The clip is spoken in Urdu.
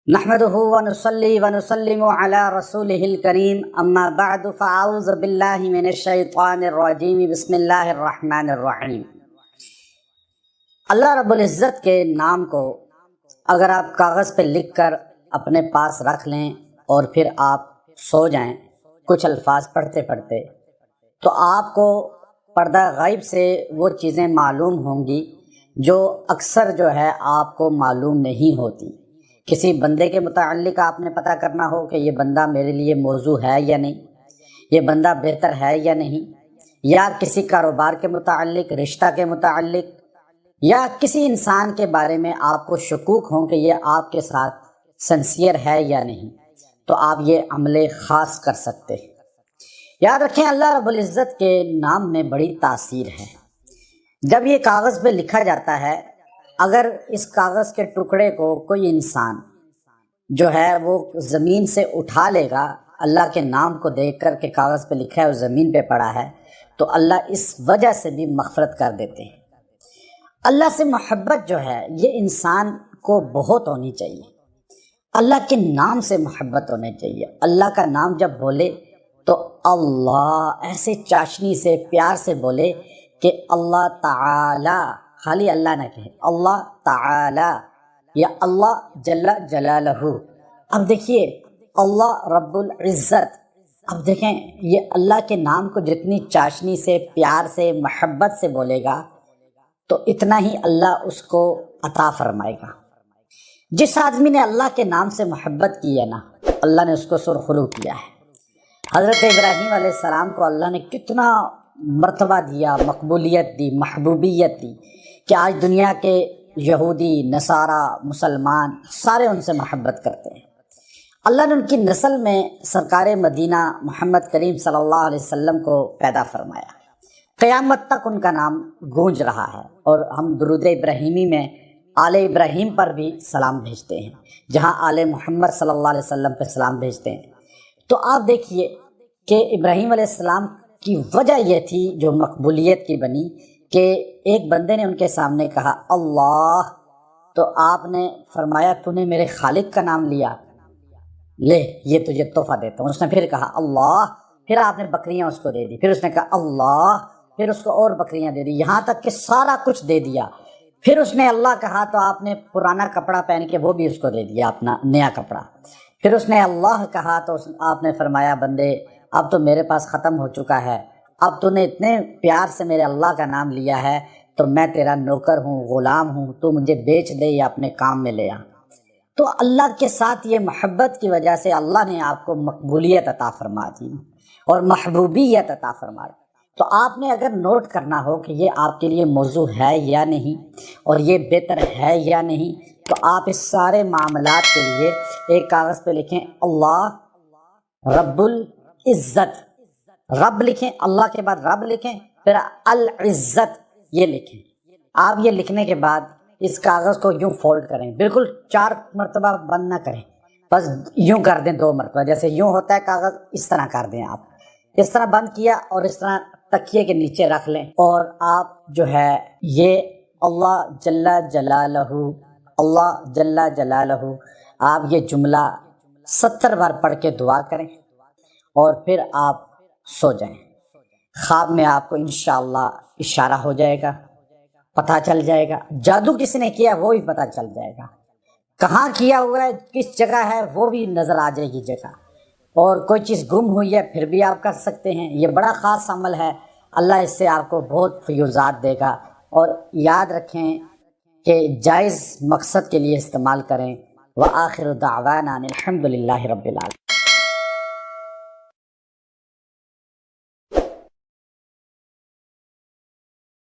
نحمده ونصلي ونسلم على رسوله الكريم اما بعد فاعوذ باللہ من الشیطان الرجیم بسم اللہ الرحمن الرحیم۔ اللہ رب العزت کے نام کو اگر آپ کاغذ پہ لکھ کر اپنے پاس رکھ لیں اور پھر آپ سو جائیں کچھ الفاظ پڑھتے پڑھتے، تو آپ کو پردہ غیب سے وہ چیزیں معلوم ہوں گی جو اکثر آپ کو معلوم نہیں ہوتی۔ کسی بندے کے متعلق آپ نے پتہ کرنا ہو کہ یہ بندہ میرے لیے موضوع ہے یا نہیں، یہ بندہ بہتر ہے یا نہیں، یا کسی کاروبار کے متعلق، رشتہ کے متعلق، یا کسی انسان کے بارے میں آپ کو شکوک ہوں کہ یہ آپ کے ساتھ سنسیئر ہے یا نہیں، تو آپ یہ عمل خاص کر سکتے ہیں۔ یاد رکھیں اللہ رب العزت کے نام میں بڑی تاثیر ہے۔ جب یہ کاغذ پہ لکھا جاتا ہے، اگر اس کاغذ کے ٹکڑے کو کوئی انسان وہ زمین سے اٹھا لے گا، اللہ کے نام کو دیکھ کر کے کاغذ پہ لکھا ہے اور زمین پہ پڑا ہے، تو اللہ اس وجہ سے بھی مغفرت کر دیتے ہیں۔ اللہ سے محبت یہ انسان کو بہت ہونی چاہیے۔ اللہ کے نام سے محبت ہونے چاہیے۔ اللہ کا نام جب بولے تو اللہ ایسے چاشنی سے پیار سے بولے کہ اللہ تعالی، خالی اللہ نہ کہے، اللہ تعالی یا اللہ جل جلالہ۔ اب دیکھیے اللہ رب العزت، اب دیکھیں یہ اللہ کے نام کو جتنی چاشنی سے، پیار سے، محبت سے بولے گا تو اتنا ہی اللہ اس کو عطا فرمائے گا۔ جس آدمی نے اللہ کے نام سے محبت کی ہے نا، اللہ نے اس کو سرخرو کیا ہے۔ حضرت ابراہیم علیہ السلام کو اللہ نے کتنا مرتبہ دیا، مقبولیت دی، محبوبیت دی، کہ آج دنیا کے یہودی، نصارہ، مسلمان سارے ان سے محبت کرتے ہیں۔ اللہ نے ان کی نسل میں سرکار مدینہ محمد کریم صلی اللہ علیہ وسلم کو پیدا فرمایا۔ قیامت تک ان کا نام گونج رہا ہے، اور ہم درود ابراہیمی میں آل ابراہیم پر بھی سلام بھیجتے ہیں، جہاں آل محمد صلی اللہ علیہ وسلم پہ سلام بھیجتے ہیں۔ تو آپ دیکھیے کہ ابراہیم علیہ السلام کی وجہ یہ تھی جو مقبولیت کی بنی، کہ ایک بندے نے ان کے سامنے کہا اللہ، تو آپ نے فرمایا تو نے میرے خالق کا نام لیا، لے یہ تجھے تحفہ دیتا ہوں۔ اس نے پھر کہا اللہ، پھر آپ نے بکریاں اس کو دے دی، پھر اس نے کہا اللہ، پھر اس کو اور بکریاں دے دی، یہاں تک کہ سارا کچھ دے دیا۔ پھر اس نے اللہ کہا تو آپ نے پرانا کپڑا پہن کے وہ بھی اس کو دے دیا، اپنا نیا کپڑا۔ پھر اس نے اللہ کہا تو آپ نے فرمایا بندے اب تو میرے پاس ختم ہو چکا ہے، اب تو نے اتنے پیار سے میرے اللہ کا نام لیا ہے تو میں تیرا نوکر ہوں، غلام ہوں، تو مجھے بیچ دے یا اپنے کام میں لے آ۔ تو اللہ کے ساتھ یہ محبت کی وجہ سے اللہ نے آپ کو مقبولیت عطا فرما دی اور محبوبیت عطا فرما دی۔ تو آپ نے اگر نوٹ کرنا ہو کہ یہ آپ کے لیے موضوع ہے یا نہیں اور یہ بہتر ہے یا نہیں، تو آپ اس سارے معاملات کے لیے ایک کاغذ پہ لکھیں اللہ رب العزت، رب لکھیں، اللہ کے بعد رب لکھیں، پھر العزت یہ لکھیں۔ آپ یہ لکھنے کے بعد اس کاغذ کو یوں فولڈ کریں، بالکل 4 مرتبہ بند نہ کریں، بس یوں کر دیں 2 مرتبہ، جیسے یوں ہوتا ہے کاغذ اس طرح کر دیں۔ آپ اس طرح بند کیا اور اس طرح تکیے کے نیچے رکھ لیں، اور آپ یہ اللہ جل جلالہ، اللہ جل جلالہ، آپ یہ جملہ 70 بار پڑھ کے دعا کریں اور پھر آپ سو جائیں۔ خواب میں آپ کو انشاءاللہ اشارہ ہو جائے گا، پتہ چل جائے گا، جادو کس نے کیا وہ بھی پتہ چل جائے گا، کہاں کیا ہوا ہے، کس جگہ ہے وہ بھی نظر آ جائے گی جگہ، اور کوئی چیز گم ہوئی ہے پھر بھی آپ کر سکتے ہیں۔ یہ بڑا خاص عمل ہے، اللہ اس سے آپ کو بہت فیوزات دے گا۔ اور یاد رکھیں کہ جائز مقصد کے لیے استعمال کریں۔ وآخر دعوانا الحمد للہ رب العالمین۔